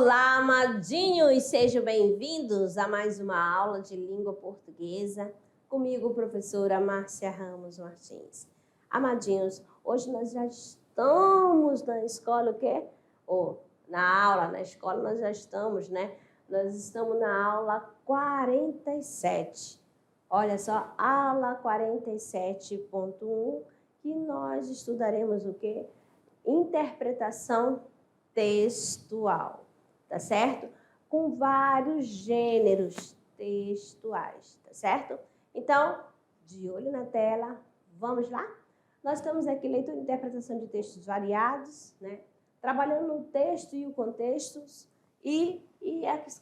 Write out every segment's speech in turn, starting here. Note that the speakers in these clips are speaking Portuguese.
Olá, amadinhos! Sejam bem-vindos a mais uma aula de língua portuguesa comigo, professora Márcia Ramos Martins. Amadinhos, hoje nós já estamos na escola, o quê? Na aula, na escola nós já estamos, né? Nós estamos na aula 47. Olha só, aula 47.1, que nós estudaremos o quê? Interpretação textual, tá certo? Com vários gêneros textuais, tá certo? Então, de olho na tela, vamos lá? Nós estamos aqui, leitura e interpretação de textos variados, né? Trabalhando no texto e o contexto,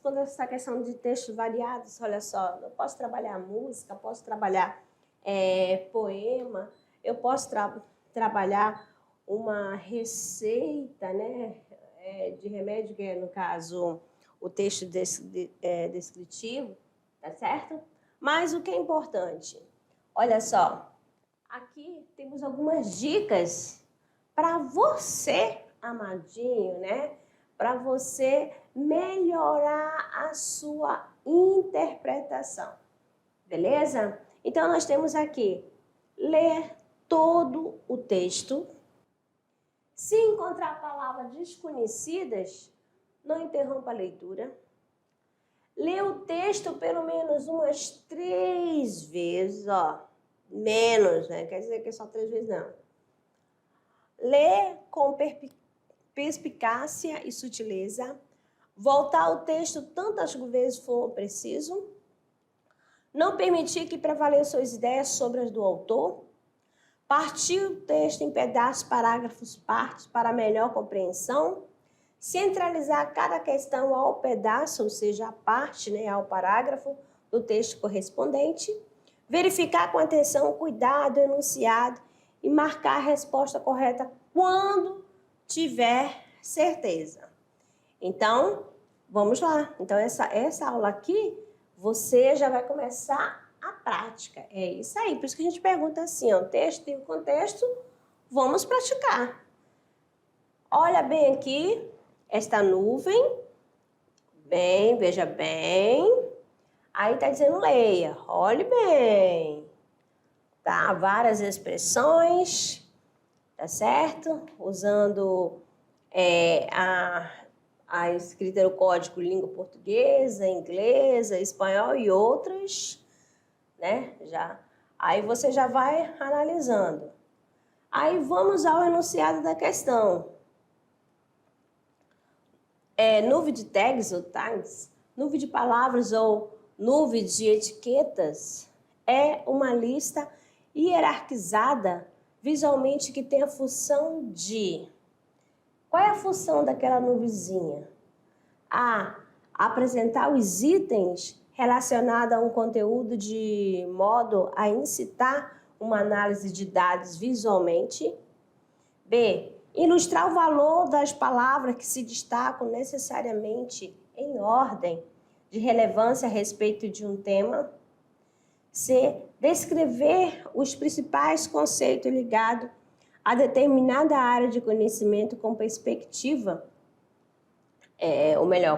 quando essa questão de textos variados, olha só, eu posso trabalhar música, posso trabalhar poema, eu posso trabalhar uma receita, né, de remédio, que é, no caso, o texto descritivo, tá certo? Mas o que é importante? Olha só, aqui temos algumas dicas para você, amadinho, né? Para você melhorar a sua interpretação, beleza? Então, nós temos aqui, ler todo o texto. Se encontrar palavras desconhecidas, não interrompa a leitura. Lê o texto pelo menos umas 3 vezes, ó. Menos, né? Quer dizer que é só 3 vezes, não. Lê com perspicácia e sutileza. Voltar ao texto tantas vezes for preciso. Não permitir que prevaleçam as ideias sobre as do autor. Partir o texto em pedaços, parágrafos, partes para melhor compreensão. Centralizar cada questão ao pedaço, ou seja, a parte, né, ao parágrafo do texto correspondente. Verificar com atenção, cuidado, o enunciado e marcar a resposta correta quando tiver certeza. Então, vamos lá. Então, essa aula aqui, você já vai começar a prática. É isso aí. Por isso que a gente pergunta assim, ó, o texto e o contexto, vamos praticar. Olha bem aqui, esta nuvem. Bem, veja bem. Aí tá dizendo leia. Olhe bem. Tá? Várias expressões, tá certo? Usando a escrita do código língua portuguesa, inglesa, espanhol e outras, né? Aí você já vai analisando. Aí vamos ao enunciado da questão. Nuvem de tags ou tags, nuvem de palavras ou nuvem de etiquetas é uma lista hierarquizada visualmente que tem a função de... Qual é a função daquela nuvenzinha? A. Apresentar os itens relacionados a um conteúdo de modo a incitar uma análise de dados visualmente. B. Ilustrar o valor das palavras que se destacam necessariamente em ordem de relevância a respeito de um tema. C. Descrever os principais conceitos ligados a determinada área de conhecimento com perspectiva,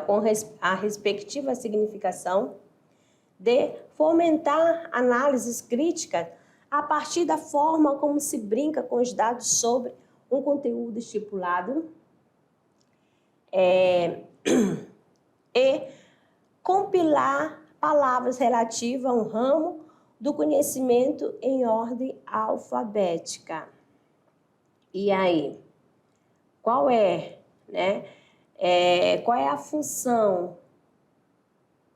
com a respectiva significação. D. Fomentar análises críticas a partir da forma como se brinca com os dados sobre um conteúdo estipulado. E compilar palavras relativas a um ramo do conhecimento em ordem alfabética. E aí, qual é a função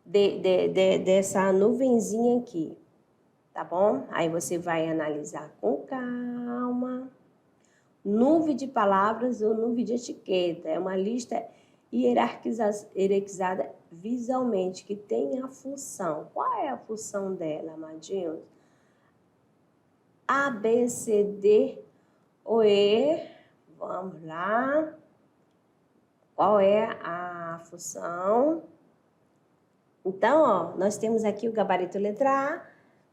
dessa nuvenzinha aqui? Tá bom? Aí você vai analisar com calma. Nuvem de palavras ou nuvem de etiqueta. É uma lista hierarquizada visualmente, que tem a função. Qual é a função dela, amadinhos? A, B, C, D ou E. Vamos lá. Qual é a função? Então, ó, nós temos aqui o gabarito letra A,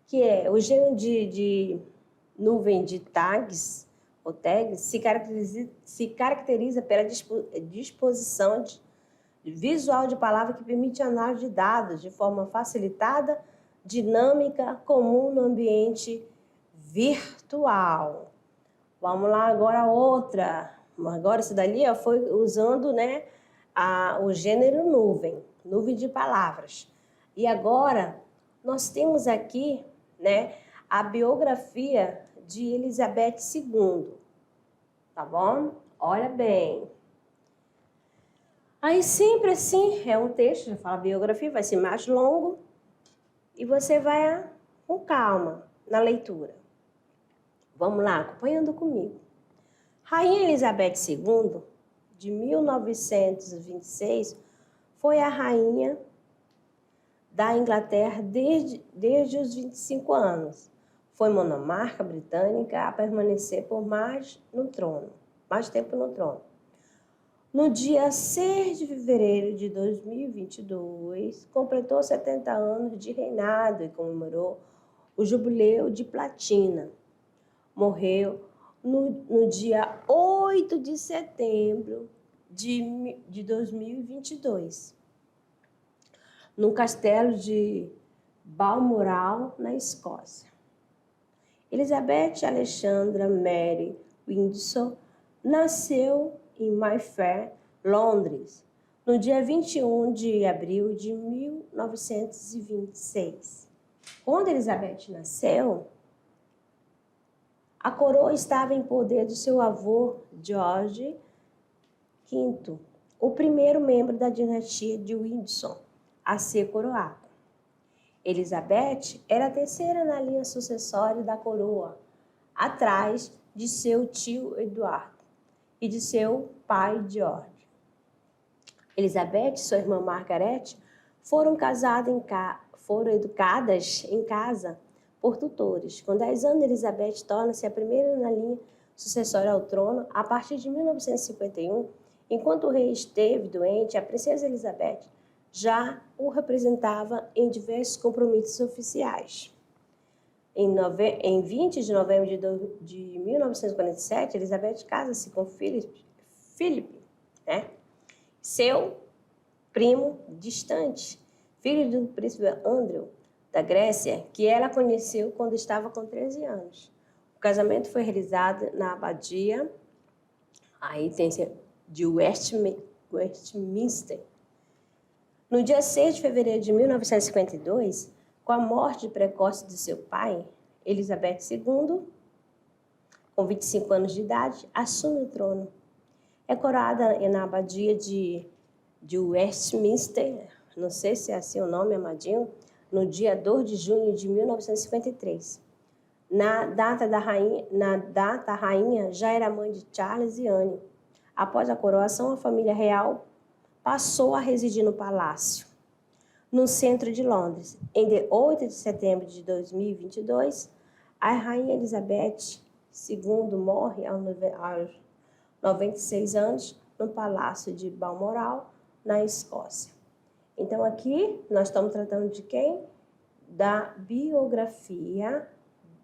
que é o gênero de nuvem de tags, ou tags, se caracteriza pela disposição visual de palavra que permite análise de dados de forma facilitada, dinâmica, comum no ambiente virtual. Vamos lá agora outra. Agora isso dali foi usando, né, o gênero nuvem de palavras. E agora nós temos aqui, né, a biografia de Elizabeth II, tá bom? Olha bem. Aí sempre assim, é um texto, já fala biografia, vai ser mais longo e você vai com calma na leitura. Vamos lá, acompanhando comigo. Rainha Elizabeth II, de 1926, foi a rainha da Inglaterra desde os 25 anos. Foi monarca britânica a permanecer por mais tempo no trono. No dia 6 de fevereiro de 2022, completou 70 anos de reinado e comemorou o jubileu de platina. Morreu no dia 8 de setembro de 2022, no castelo de Balmoral, na Escócia. Elizabeth Alexandra Mary Windsor nasceu em Mayfair, Londres, no dia 21 de abril de 1926. Quando Elizabeth nasceu, a coroa estava em poder do seu avô, George V, o primeiro membro da dinastia de Windsor a ser coroado. Elizabeth era a terceira na linha sucessória da coroa, atrás de seu tio Eduardo e de seu pai George. Elizabeth e sua irmã Margaret foram educadas em casa por tutores. Com 10 anos, Elizabeth torna-se a primeira na linha sucessória ao trono. A partir de 1951, enquanto o rei esteve doente, a princesa Elizabeth já o representava em diversos compromissos oficiais. Em 20 de novembro de 1947, Elizabeth casa-se com Philip, né? Seu primo distante, filho do príncipe Andrew, da Grécia, que ela conheceu quando estava com 13 anos. O casamento foi realizado na abadia de Westminster. No dia 6 de fevereiro de 1952, com a morte precoce de seu pai, Elizabeth II, com 25 anos de idade, assume o trono. É coroada na abadia de Westminster, não sei se é assim o nome, amadinho, no dia 2 de junho de 1953. Na data, a rainha já era mãe de Charles e Anne. Após a coroação, a família real passou a residir no palácio, no centro de Londres. Em 8 de setembro de 2022, a rainha Elizabeth II morre aos 96 anos no Palácio de Balmoral, na Escócia. Então, aqui nós estamos tratando de quem? Da biografia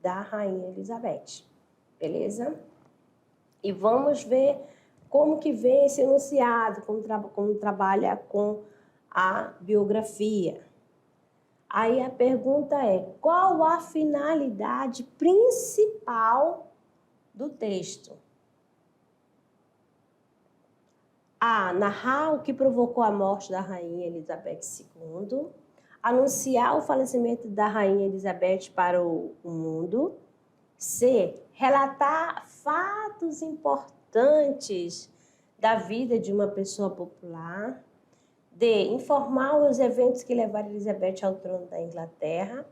da rainha Elizabeth, beleza? E vamos ver como que vem esse enunciado, como trabalha com a biografia. Aí a pergunta é, qual a finalidade principal do texto? A. Narrar o que provocou a morte da rainha Elizabeth II. Anunciar o falecimento da rainha Elizabeth para o mundo. C. Relatar fatos importantes da vida de uma pessoa popular. D. Informar os eventos que levaram Elizabeth ao trono da Inglaterra.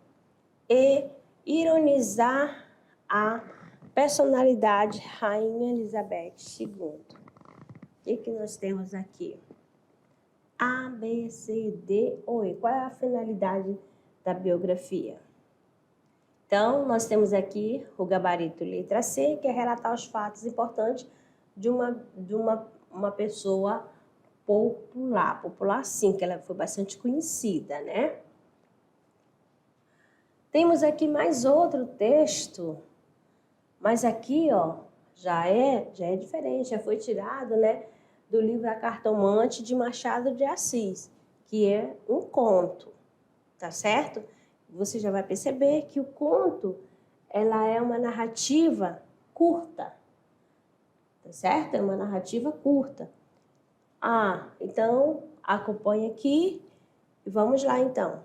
E. Ironizar a personalidade rainha Elizabeth II. O que nós temos aqui? A, B, C, D ou E. Qual é a finalidade da biografia? Então, nós temos aqui o gabarito letra C, que é relatar os fatos importantes de uma pessoa popular. Popular, sim, que ela foi bastante conhecida, né? Temos aqui mais outro texto, mas aqui, ó, já é diferente, já foi tirado, né, do livro A Cartomante, de Machado de Assis, que é um conto, tá certo? Você já vai perceber que o conto, ela é uma narrativa curta, tá certo? É uma narrativa curta. Então, acompanhe aqui e vamos lá então.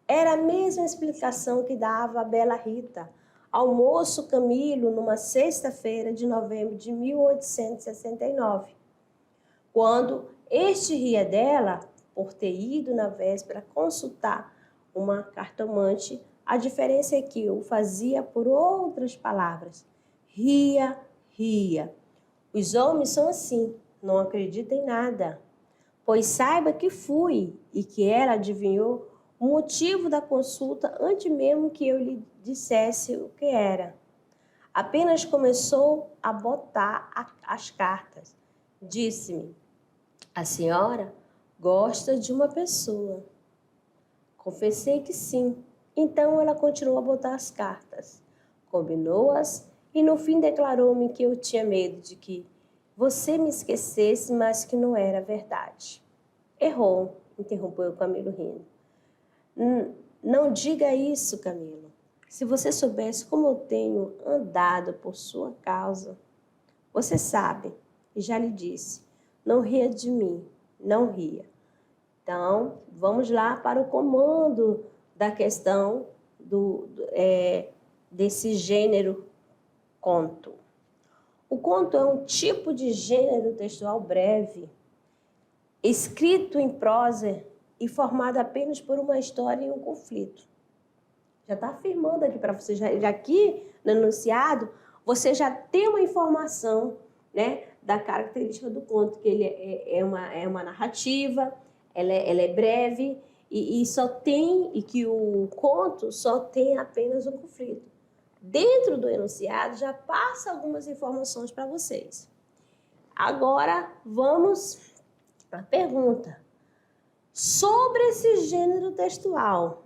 Era a mesma explicação que dava a bela Rita ao moço Camilo numa sexta-feira de novembro de 1869, quando este ria dela por ter ido na véspera consultar uma cartomante. A diferença é que o fazia por outras palavras. Ria, ria. Os homens são assim, não acreditam em nada. Pois saiba que fui e que ela adivinhou o motivo da consulta antes mesmo que eu lhe dissesse o que era. Apenas começou a botar as cartas. Disse-me: a senhora gosta de uma pessoa. Confessei que sim. Então ela continuou a botar as cartas. Combinou-as e no fim declarou-me que eu tinha medo de que você me esquecesse, mas que não era verdade. Errou, interrompeu Camilo rindo. Não diga isso, Camilo. Se você soubesse como eu tenho andado por sua causa. Você sabe, e já lhe disse, não ria de mim, não ria. Então, vamos lá para o comando da questão desse gênero conto. O conto é um tipo de gênero textual breve, escrito em prosa e formado apenas por uma história e um conflito. Já está afirmando aqui para você, já aqui no enunciado, você já tem uma informação, né, da característica do conto, que ele é uma narrativa, ela é breve e que o conto só tem apenas um conflito. Dentro do enunciado já passa algumas informações para vocês. Agora vamos à pergunta. Sobre esse gênero textual,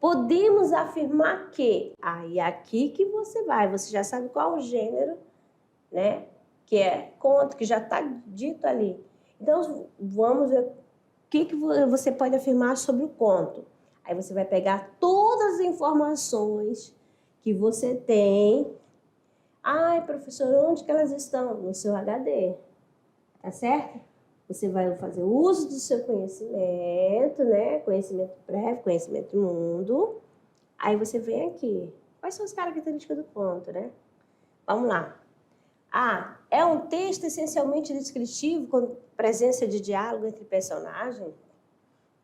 podemos afirmar que, e aqui que você já sabe qual o gênero, né? Que é conto, que já está dito ali. Então, vamos ver o que você pode afirmar sobre o conto. Aí você vai pegar todas as informações que você tem. Professor, onde que elas estão? No seu HD, tá certo? Você vai fazer uso do seu conhecimento, né? Conhecimento prévio, conhecimento do mundo. Aí você vem aqui. Quais são as características do conto, né? Vamos lá. É um texto essencialmente descritivo, com presença de diálogo entre personagens.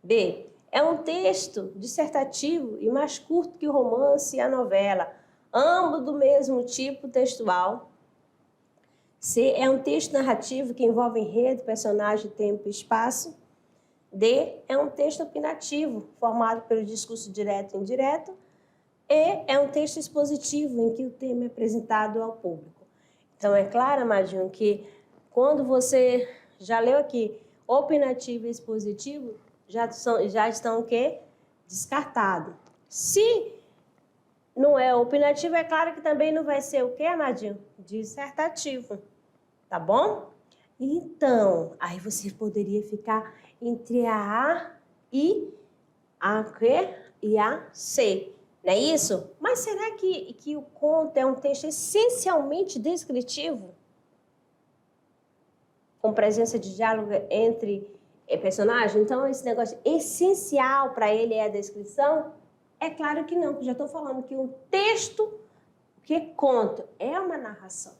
B, é um texto dissertativo e mais curto que o romance e a novela, ambos do mesmo tipo textual. C, é um texto narrativo que envolve enredo, personagem, tempo e espaço. D, é um texto opinativo, formado pelo discurso direto e indireto. E, é um texto expositivo, em que o tema é apresentado ao público. Então, é claro, Amadinho, que quando você já leu aqui opinativo e expositivo, já estão o quê? Descartados. Se não é opinativo, é claro que também não vai ser o quê, Amadinho? Dissertativo. Tá bom? Então, aí você poderia ficar entre a e a Q e a C. Não é isso? Mas será que o conto é um texto essencialmente descritivo? Com presença de diálogo entre personagens? Então, esse negócio essencial para ele é a descrição? É claro que não, porque já estou falando que um texto, que é conto, é uma narração.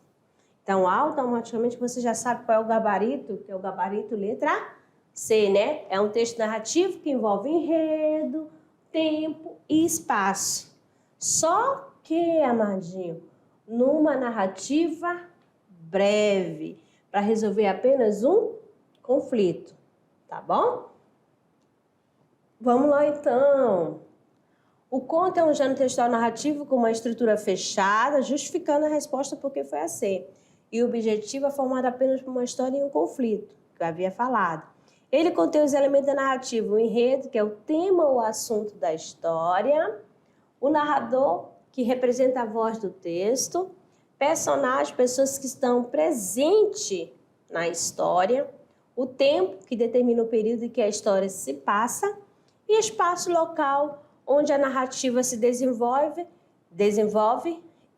Então, automaticamente você já sabe qual é o gabarito, que é o gabarito letra C, né? É um texto narrativo que envolve enredo, tempo e espaço. Só que, Amadinho, numa narrativa breve, para resolver apenas um conflito, tá bom? Vamos lá, então. O conto é um gênero textual narrativo com uma estrutura fechada, justificando a resposta porque foi a C. E o objetivo é formado apenas por uma história e um conflito, que eu havia falado. Ele contém os elementos da narrativa, o enredo, que é o tema ou assunto da história, o narrador, que representa a voz do texto, personagens, pessoas que estão presentes na história, o tempo, que determina o período em que a história se passa, e espaço local, onde a narrativa se desenvolve.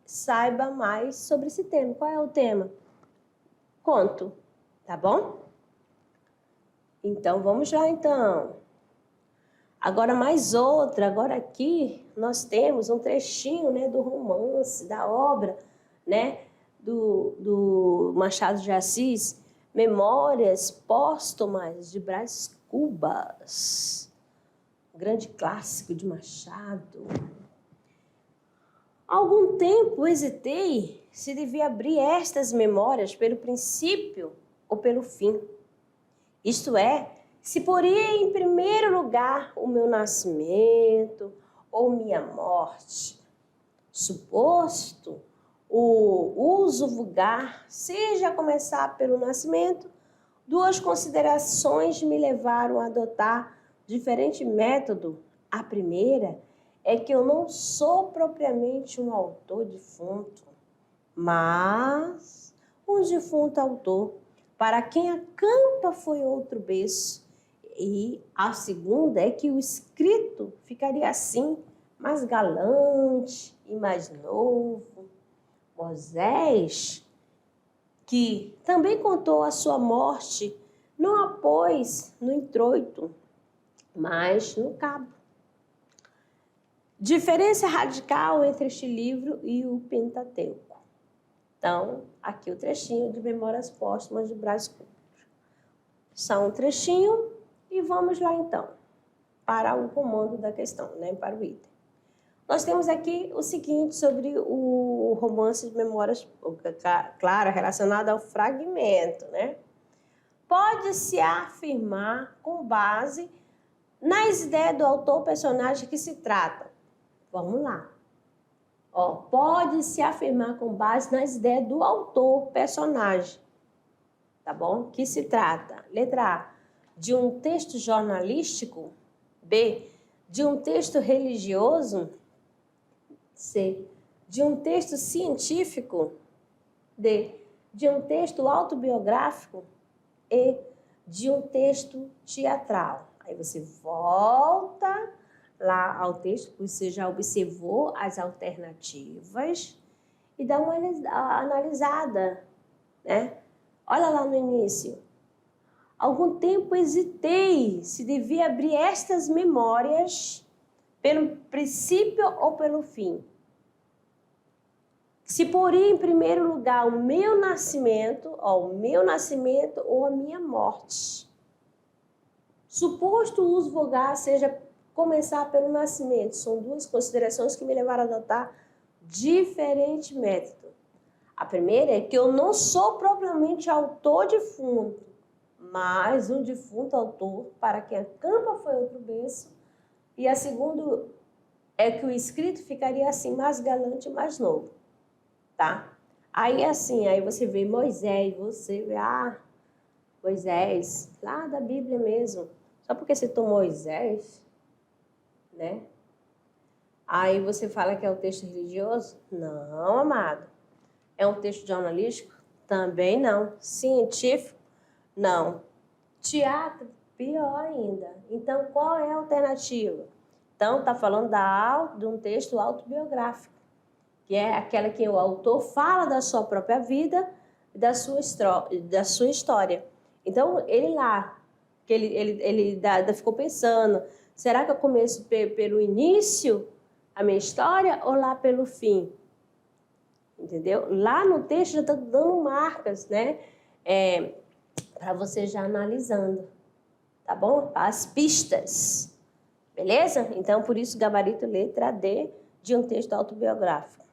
Saiba mais sobre esse tema. Qual é o tema? Conto, tá bom? Então, vamos lá, então. Agora, mais outra. Agora aqui, nós temos um trechinho, né, do romance, da obra, né, do Machado de Assis, Memórias Póstumas de Brás Cubas. Grande clássico de Machado. Há algum tempo hesitei se devia abrir estas memórias pelo princípio ou pelo fim. Isto é, se poria em primeiro lugar o meu nascimento ou minha morte. Suposto o uso vulgar, seja a começar pelo nascimento, duas considerações me levaram a adotar diferente método. A primeira é que eu não sou propriamente um autor defunto, mas um defunto autor, para quem a campa foi outro berço. E a segunda é que o escrito ficaria assim, mais galante e mais novo. Moisés, que também contou a sua morte, não a pôs no introito, mas no cabo. Diferença radical entre este livro e o Pentateuco. Então, aqui o trechinho de Memórias Póstumas de Brás Cubas. Só um trechinho e vamos lá então, para o comando da questão, né, para o item. Nós temos aqui o seguinte sobre o romance de Memórias, claro, relacionado ao fragmento, né? Pode-se afirmar com base nas ideias do autor-personagem que se trata. Vamos lá. Pode-se afirmar com base nas ideias do autor-personagem, tá bom? Que se trata, letra A, de um texto jornalístico, B, de um texto religioso, C, de um texto científico, D, de um texto autobiográfico, E, de um texto teatral. Aí você volta lá ao texto, você já observou as alternativas e dá uma analisada, né? Olha lá no início. Algum tempo hesitei se devia abrir estas memórias pelo princípio ou pelo fim. Se poria em primeiro lugar o meu nascimento ou a minha morte. Suposto o uso vulgar seja começar pelo nascimento. São duas considerações que me levaram a adotar diferente método. A primeira é que eu não sou propriamente autor defunto, mas um defunto autor para quem a campa foi outro berço. E a segunda é que o escrito ficaria assim, mais galante e mais novo, tá? Aí assim, aí você vê Moisés, você vê, Moisés, lá da Bíblia mesmo. Só porque citou Moisés, né? Aí você fala que é um texto religioso? Não, amado. É um texto jornalístico? Também não. Científico? Não. Teatro? Pior ainda. Então, qual é a alternativa? Então, está falando de um texto autobiográfico, que é aquela que o autor fala da sua própria vida e da sua história. Então, ele lá, que ele ficou pensando, será que eu começo pelo início a minha história ou lá pelo fim? Entendeu? Lá no texto já está dando marcas, né? Para você já analisando, tá bom? As pistas, beleza? Então, por isso, gabarito letra D de um texto autobiográfico.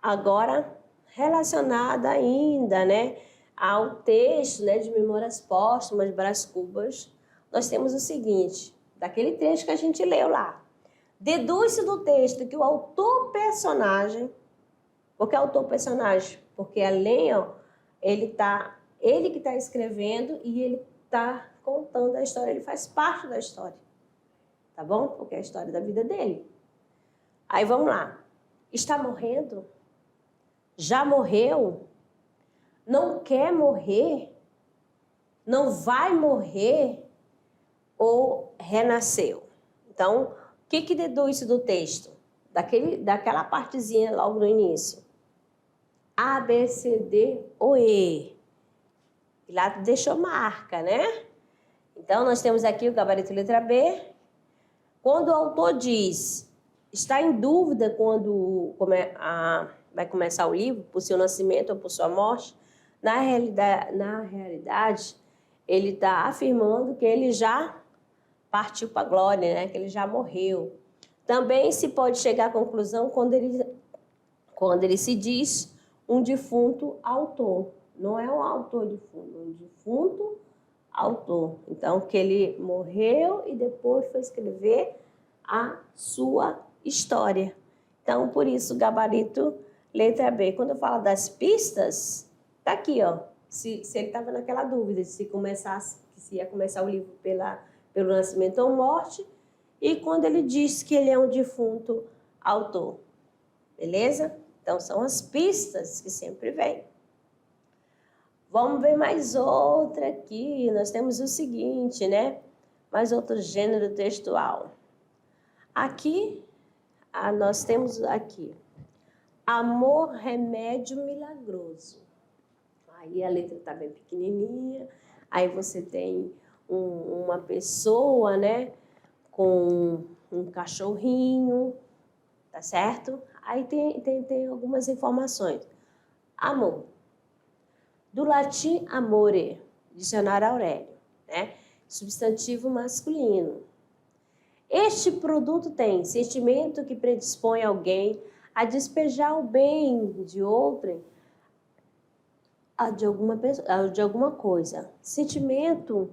Agora, relacionada ainda, né, ao texto, né, de Memórias Póstumas de Brás Cubas, nós temos o seguinte, daquele trecho que a gente leu lá. Deduz-se do texto que o autor-personagem, por que autor-personagem? Porque além, ele que está escrevendo e ele está contando a história, ele faz parte da história, tá bom? Porque é a história da vida dele. Aí vamos lá. Está morrendo? Já morreu? Não quer morrer? não vai morrer ou renasceu. Então, o que deduz do texto? Daquela partezinha logo no início. A, B, C, D ou E. E lá deixou marca, né? Então, nós temos aqui o gabarito letra B. Quando o autor diz, está em dúvida quando vai começar o livro, por seu nascimento ou por sua morte, na realidade ele está afirmando que ele já partiu para a glória, né? Que ele já morreu. Também se pode chegar à conclusão quando ele se diz um defunto autor. Não é um autor defunto, um defunto autor. Então, que ele morreu e depois foi escrever a sua história. Então, por isso, gabarito letra B. Quando eu falo das pistas, tá aqui, ó. Se ele estava naquela dúvida de se ia começar o livro pelo nascimento ou morte, e quando ele diz que ele é um defunto autor. Beleza? Então, são as pistas que sempre vêm. Vamos ver mais outra aqui. Nós temos o seguinte, né? Mais outro gênero textual. Aqui, nós temos aqui. Amor, remédio milagroso. Aí a letra está bem pequenininha. Aí você tem uma pessoa, né? Com um cachorrinho, tá certo? Aí tem algumas informações. Amor. Do latim amore, dicionário Aurélio, né? Substantivo masculino. Este produto tem sentimento que predispõe alguém a despejar o bem de outrem, de alguma coisa. Sentimento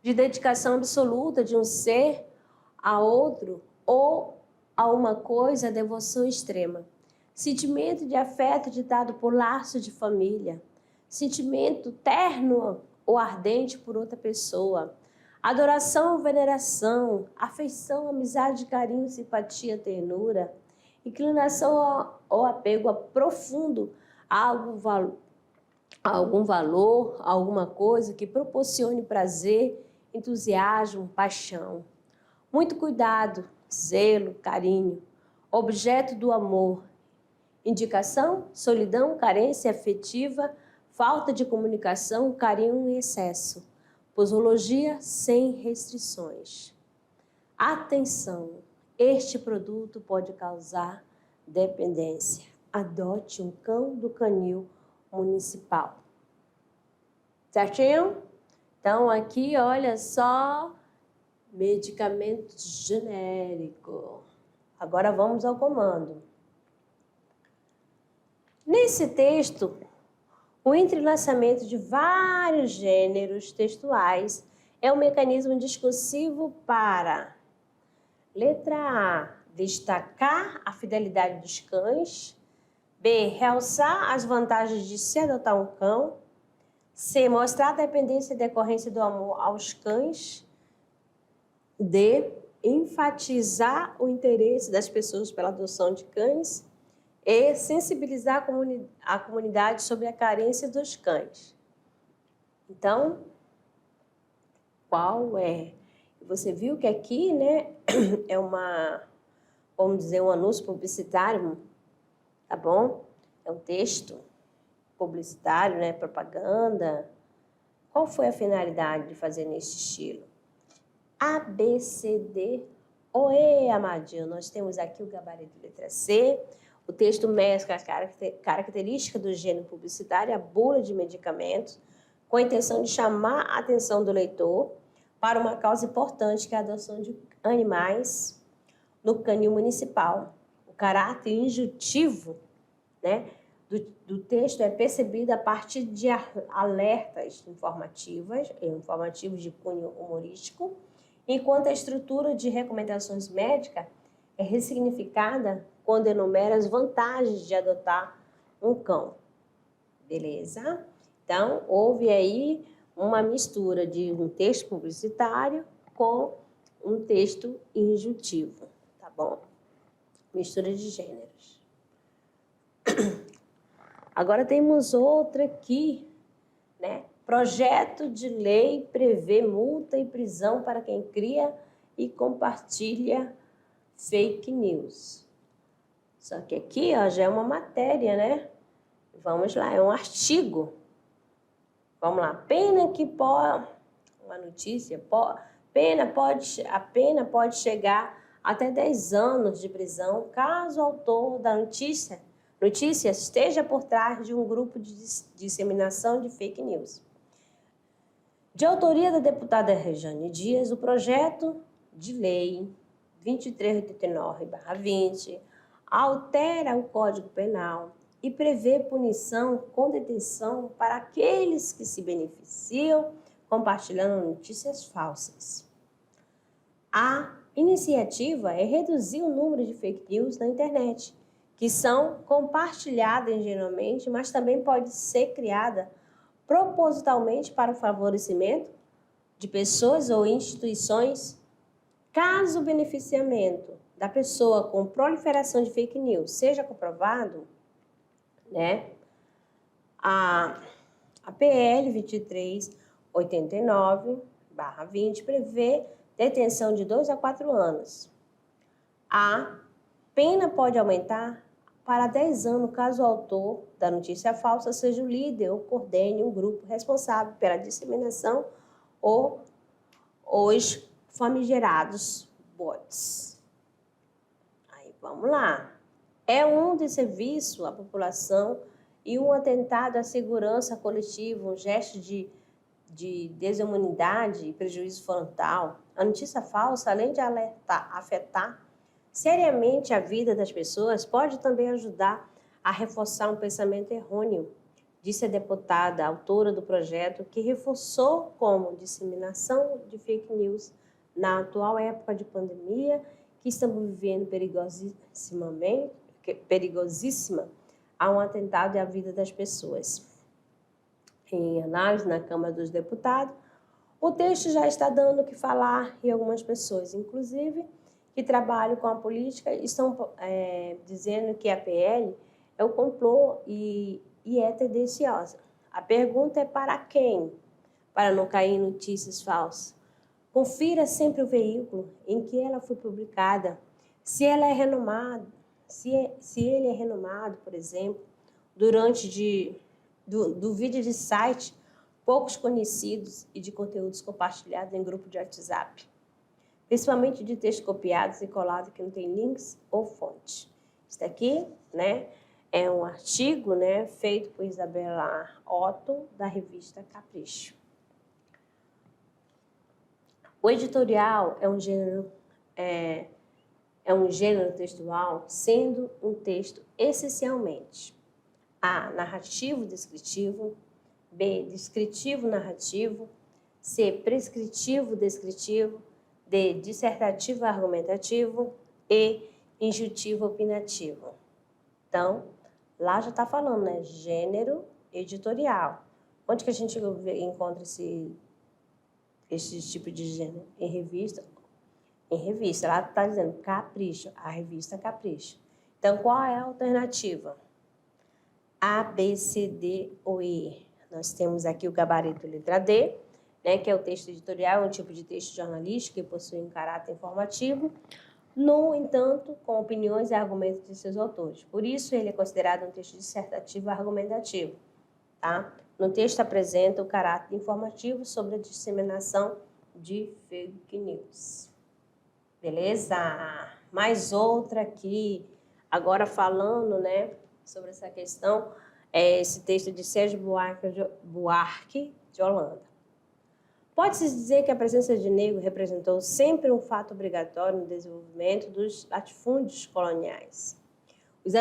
de dedicação absoluta de um ser a outro ou a uma coisa, devoção extrema. Sentimento de afeto ditado por laço de família. Sentimento terno ou ardente por outra pessoa. Adoração ou veneração. Afeição, amizade, carinho, simpatia, ternura. Inclinação ou apego profundo a algum valor, a alguma coisa que proporcione prazer, entusiasmo, paixão. Muito cuidado, zelo, carinho. Objeto do amor. Indicação, solidão, carência afetiva, falta de comunicação, carinho em excesso. Posologia sem restrições. Atenção, este produto pode causar dependência. Adote um cão do canil municipal. Certinho? Então, aqui, olha só, medicamento genérico. Agora vamos ao comando. Nesse texto, o entrelaçamento de vários gêneros textuais é um mecanismo discursivo para, letra A, destacar a fidelidade dos cães, B, realçar as vantagens de se adotar um cão, C, mostrar a dependência e decorrência do amor aos cães, D, enfatizar o interesse das pessoas pela adoção de cães, e sensibilizar a comunidade sobre a carência dos cães. Então, qual é? Você viu que aqui, né, é vamos dizer, um anúncio publicitário, tá bom? É um texto publicitário, né, propaganda. Qual foi a finalidade de fazer nesse estilo? A, B, C, D, oê, amadinho. Nós temos aqui o gabarito letra C. O texto mescla a característica do gênero publicitário, a bula de medicamentos, com a intenção de chamar a atenção do leitor para uma causa importante, que é a adoção de animais no canil municipal. O caráter injuntivo, né, do texto é percebido a partir de alertas informativos de cunho humorístico, enquanto a estrutura de recomendações médicas é ressignificada quando enumera as vantagens de adotar um cão. Beleza? Então, houve aí uma mistura de um texto publicitário com um texto injuntivo, tá bom? Mistura de gêneros. Agora temos outra aqui, né? Projeto de lei prevê multa e prisão para quem cria e compartilha fake news. Só que aqui, ó, já é uma matéria, né? Vamos lá, é um artigo. Vamos lá. Pena que pode... Uma notícia. A pena pode chegar até 10 anos de prisão caso o autor da notícia esteja por trás de um grupo de disseminação de fake news. De autoria da deputada Rejane Dias, o projeto de lei 2389/20 altera o Código Penal e prevê punição com detenção para aqueles que se beneficiam compartilhando notícias falsas. A iniciativa é reduzir o número de fake news na internet, que são compartilhadas ingenuamente, mas também pode ser criada propositalmente para o favorecimento de pessoas ou instituições. Caso o beneficiamento da pessoa com proliferação de fake news seja comprovado, né, a PL 2389/20 prevê detenção de 2 a 4 anos. A pena pode aumentar para 10 anos caso o autor da notícia falsa seja o líder ou coordene um grupo responsável pela disseminação ou os famigerados bots. Aí vamos lá. É um desserviço à população e um atentado à segurança coletiva, um gesto de desumanidade e prejuízo frontal. A notícia falsa, além de afetar seriamente a vida das pessoas, pode também ajudar a reforçar um pensamento errôneo, disse a deputada, autora do projeto, que reforçou como disseminação de fake news na atual época de pandemia que estamos vivendo perigosíssima, a um atentado à vida das pessoas. Em análise na Câmara dos Deputados, o texto já está dando o que falar e algumas pessoas, inclusive, que trabalham com a política, estão dizendo que a PL é o complô e é tendenciosa. A pergunta é para quem? Para não cair em notícias falsas. Confira sempre o veículo em que ela foi publicada, se ela é renomada, se ele é renomado, por exemplo, do vídeo de site poucos conhecidos e de conteúdos compartilhados em grupo de WhatsApp, principalmente de textos copiados e colados que não tem links ou fonte. Isso aqui, né, é um artigo, né, feito por Isabela Otto, da revista Capricho. O editorial é um gênero textual, sendo um texto essencialmente A, narrativo descritivo, B, descritivo narrativo, C, prescritivo descritivo, D, dissertativo argumentativo, E, injuntivo opinativo. Então, lá já está falando, né? Gênero editorial. Onde que a gente encontra esse tipo de gênero? Em revista? Em revista. Lá está dizendo Capricho, a revista Capricho. Então, qual é a alternativa? A, B, C, D ou E. Nós temos aqui o gabarito letra D, né, que é o texto editorial, um tipo de texto jornalístico que possui um caráter informativo, no entanto, com opiniões e argumentos de seus autores. Por isso, ele é considerado um texto dissertativo argumentativo. Tá? No texto apresenta o caráter informativo sobre a disseminação de fake news. Beleza? Mais outra aqui, agora falando, né, sobre essa questão, esse texto de Sérgio Buarque de Holanda. Pode-se dizer que a presença de negro representou sempre um fato obrigatório no desenvolvimento dos latifúndios coloniais. Os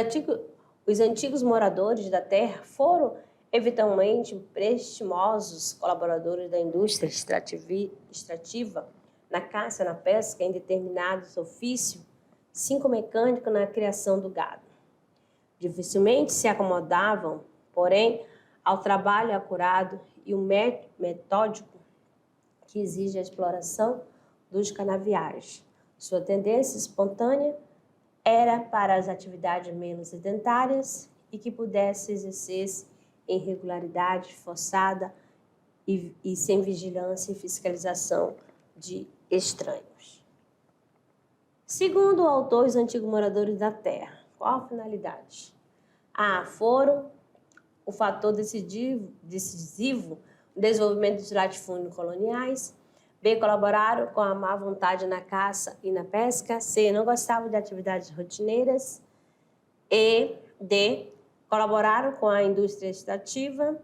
antigos moradores da terra foram eventualmente prestimosos colaboradores da indústria extrativa, na caça, na pesca, em determinados ofícios, cinco mecânicos na criação do gado. Dificilmente se acomodavam, porém, ao trabalho acurado e o metódico que exige a exploração dos canaviais. Sua tendência espontânea era para as atividades menos sedentárias e que pudesse exercer-se em regularidade forçada e sem vigilância e fiscalização de estranhos. Segundo o autor, os antigos moradores da terra, qual a finalidade? A. Foram o fator decisivo no desenvolvimento dos latifúndios coloniais. B. Colaboraram com a má vontade na caça e na pesca. C. Não gostavam de atividades rotineiras. E. D. Colaboraram com a indústria extrativa.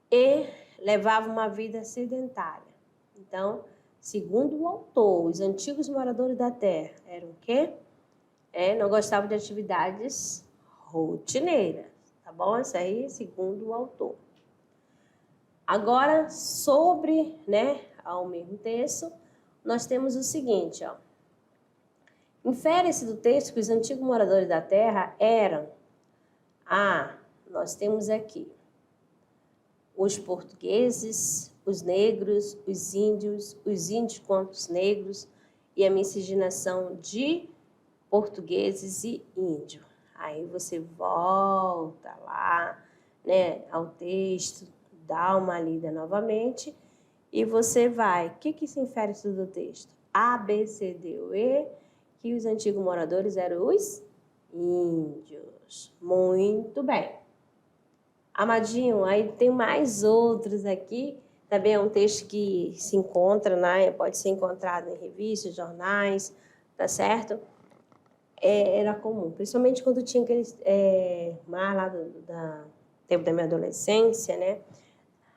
E. Levavam uma vida sedentária. Então, segundo o autor, os antigos moradores da terra eram o quê? Não gostavam de atividades rotineiras, tá bom? Isso aí, segundo o autor. Agora, sobre, ao mesmo texto, nós temos o seguinte, ó. Infere-se do texto que os antigos moradores da terra eram, nós temos aqui, os portugueses, os negros, os índios quanto os negros e a miscigenação de portugueses e índios. Aí você volta lá, ao texto, dá uma lida novamente e você vai. O que se infere do texto? A, B, C, D ou E, que os antigos moradores eram os índios. Muito bem. Amadinho, aí tem mais outros aqui. Também é um texto que se encontra, pode ser encontrado em revistas, jornais, tá certo? Era comum, principalmente quando tinha aqueles mais lá do tempo da minha adolescência,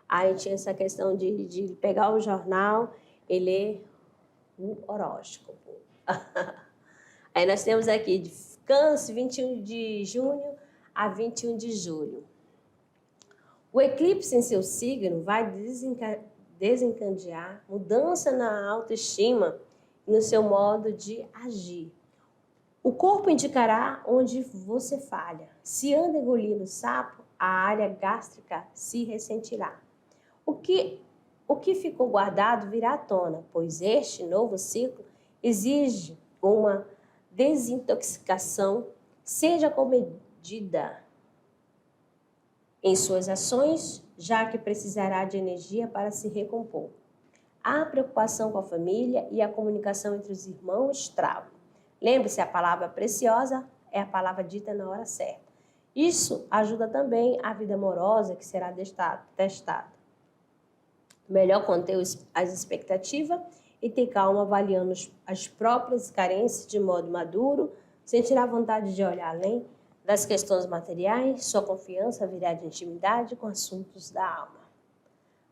Aí tinha essa questão de pegar o jornal e ler o horóscopo. Aí nós temos aqui de Câncer, 21 de junho a 21 de julho. O eclipse em seu signo vai desencadear mudança na autoestima e no seu modo de agir. O corpo indicará onde você falha. Se anda engolindo sapo, a área gástrica se ressentirá. O que ficou guardado virá à tona, pois este novo ciclo exige uma desintoxicação, seja comedida em suas ações, já que precisará de energia para se recompor. A preocupação com a família e a comunicação entre os irmãos travam. Lembre-se, a palavra preciosa é a palavra dita na hora certa. Isso ajuda também a vida amorosa que será testada. Melhor conter as expectativas e ter calma avaliando as próprias carências de modo maduro, sem tirar vontade de olhar além das questões materiais, sua confiança virá de intimidade com assuntos da alma.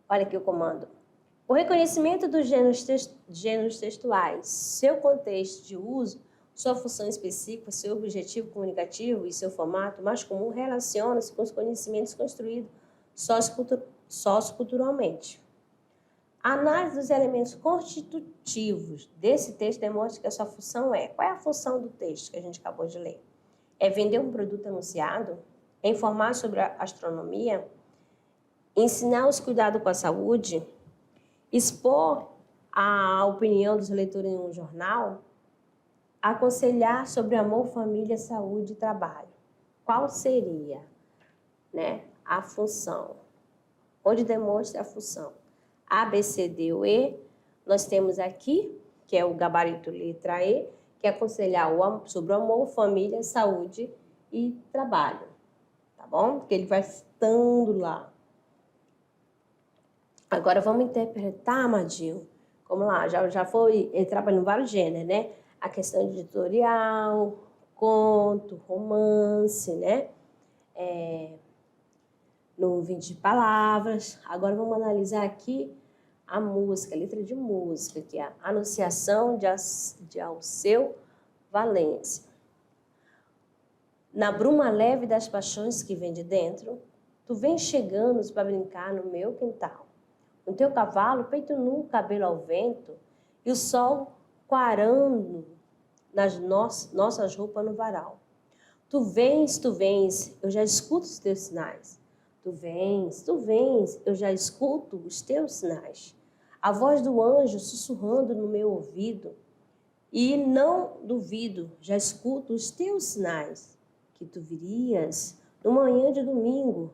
Olha aqui o comando. O reconhecimento dos gêneros textuais, seu contexto de uso, sua função específica, seu objetivo comunicativo e seu formato mais comum relaciona-se com os conhecimentos construídos socioculturalmente. A análise dos elementos constitutivos desse texto demonstra que a sua função é... Qual é a função do texto que a gente acabou de ler? É vender um produto anunciado? É informar sobre a astronomia? Ensinar os cuidados com a saúde? Expor a opinião dos leitores em um jornal? Aconselhar sobre amor, família, saúde e trabalho. Qual seria, a função? Onde demonstra a função? A, B, C, D ou E. Nós temos aqui, que é o gabarito letra E, que é aconselhar sobre o amor, família, saúde e trabalho. Tá bom? Porque ele vai estando lá. Agora vamos interpretar, Amadinho. Como lá, já foi, ele trabalha em vários gêneros, A questão editorial, conto, romance, no 20 palavras. Agora vamos analisar aqui a música, a letra de música, que é a Anunciação de Alceu Valença. Na bruma leve das paixões que vem de dentro, tu vens chegando para brincar no meu quintal. No teu cavalo, peito nu, cabelo ao vento, e o sol quarando nas nossas roupas no varal. Tu vens, eu já escuto os teus sinais. Tu vens, eu já escuto os teus sinais. A voz do anjo sussurrando no meu ouvido. E não duvido, já escuto os teus sinais. Que tu virias no manhã de domingo.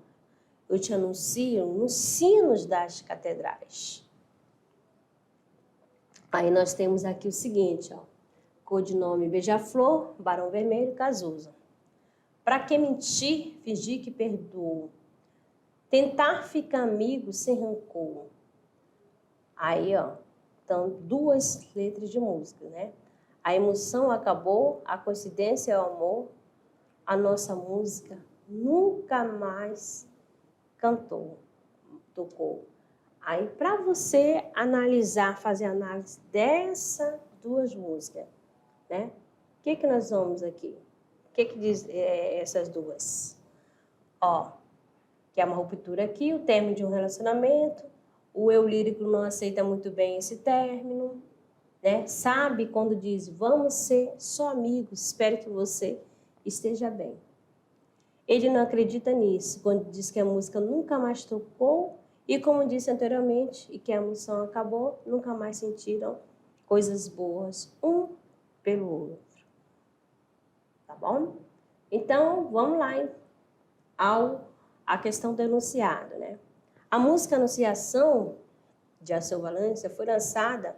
eu te anuncio nos sinos das catedrais. Aí nós temos aqui o seguinte, ó. Codinome Beija-Flor, Barão Vermelho, Cazuza. Pra que mentir, fingir que perdoo? Tentar ficar amigo sem rancor. Aí, ó, então, 2 letras de música, né? A emoção acabou, a coincidência é o amor, a nossa música nunca mais tocou. Aí, para você analisar, fazer análise dessas 2 músicas, né? O que nós vamos aqui? O que diz essas 2? Ó, que é uma ruptura aqui, o término de um relacionamento, o eu lírico não aceita muito bem esse término, né? Sabe quando diz, vamos ser só amigos, espero que você esteja bem. Ele não acredita nisso, quando diz que a música nunca mais tocou e, como disse anteriormente, e que a emoção acabou, nunca mais sentiram coisas boas um pelo outro. Tá bom? Então, vamos lá à questão do enunciado, né? A música Anunciação, de Alceu Valença, foi lançada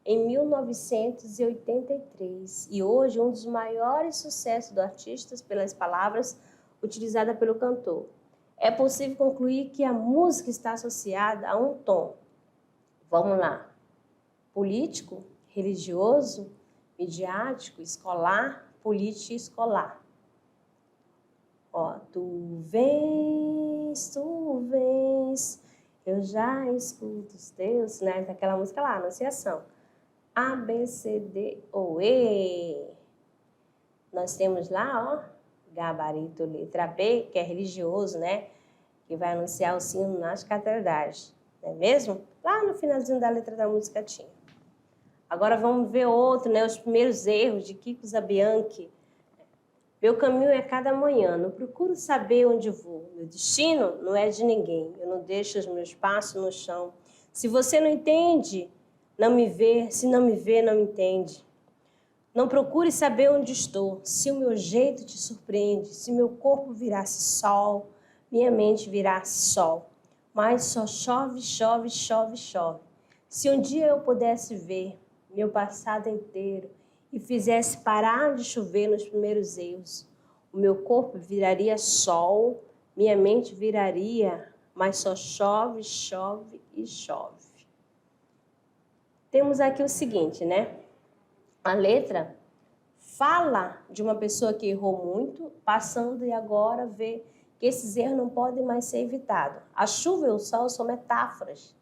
em 1983 e hoje um dos maiores sucessos do artista pelas palavras utilizadas pelo cantor. É possível concluir que a música está associada a um tom. Vamos lá. Político, religioso, midiático, escolar, político e escolar. Ó, tu vens, eu já escuto os teus, né? Daquela música lá, Anunciação. A, B, C, D, O, E. Nós temos lá, ó, gabarito, letra B, que é religioso, né? Que vai anunciar o sino nas catedrais, não é mesmo? Lá no finalzinho da letra da música tinha. Agora vamos ver outro, né? Os primeiros erros de Chico Zabianchi. Meu caminho é cada manhã, não procuro saber onde vou. Meu destino não é de ninguém, eu não deixo os meus passos no chão. Se você não entende, não me vê, se não me vê, não me entende. Não procure saber onde estou, se o meu jeito te surpreende, se meu corpo virasse sol, minha mente virasse sol. Mas só chove, chove, chove, chove. Se um dia eu pudesse ver meu passado inteiro e fizesse parar de chover nos primeiros erros, o meu corpo viraria sol, minha mente viraria, mas só chove, chove e chove. Temos aqui o seguinte, né? A letra fala de uma pessoa que errou muito, passando e agora vê que esses erros não podem mais ser evitados. A chuva e o sol são metáforas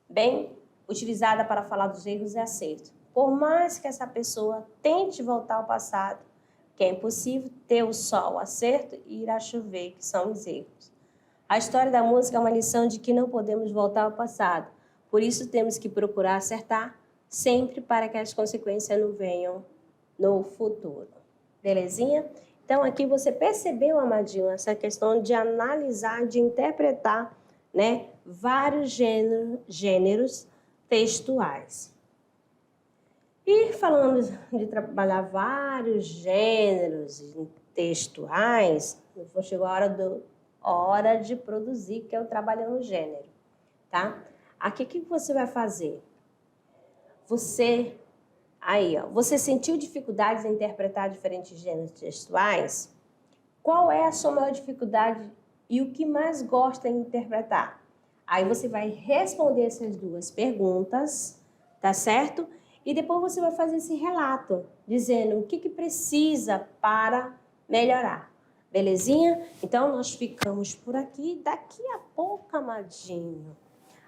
bem utilizadas para falar dos erros e acertos. Por mais que essa pessoa tente voltar ao passado, que é impossível ter o sol, o acerto, e irá chover, que são os erros. A história da música é uma lição de que não podemos voltar ao passado. Por isso temos que procurar acertar sempre para que as consequências não venham no futuro. Belezinha? Então aqui você percebeu, amadinho, essa questão de analisar, de interpretar, né, vários gêneros textuais. E falando de trabalhar vários gêneros textuais, chegou a hora de produzir, que é o trabalho no gênero, tá? Aqui o que você vai fazer? Você sentiu dificuldades em interpretar diferentes gêneros textuais? Qual é a sua maior dificuldade e o que mais gosta em interpretar? Aí você vai responder essas 2 perguntas, tá certo? E depois você vai fazer esse relato, dizendo o que precisa para melhorar. Belezinha? Então, nós ficamos por aqui. Daqui a pouco, amadinho,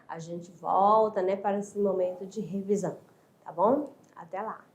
a gente volta, né, para esse momento de revisão, tá bom? Até lá!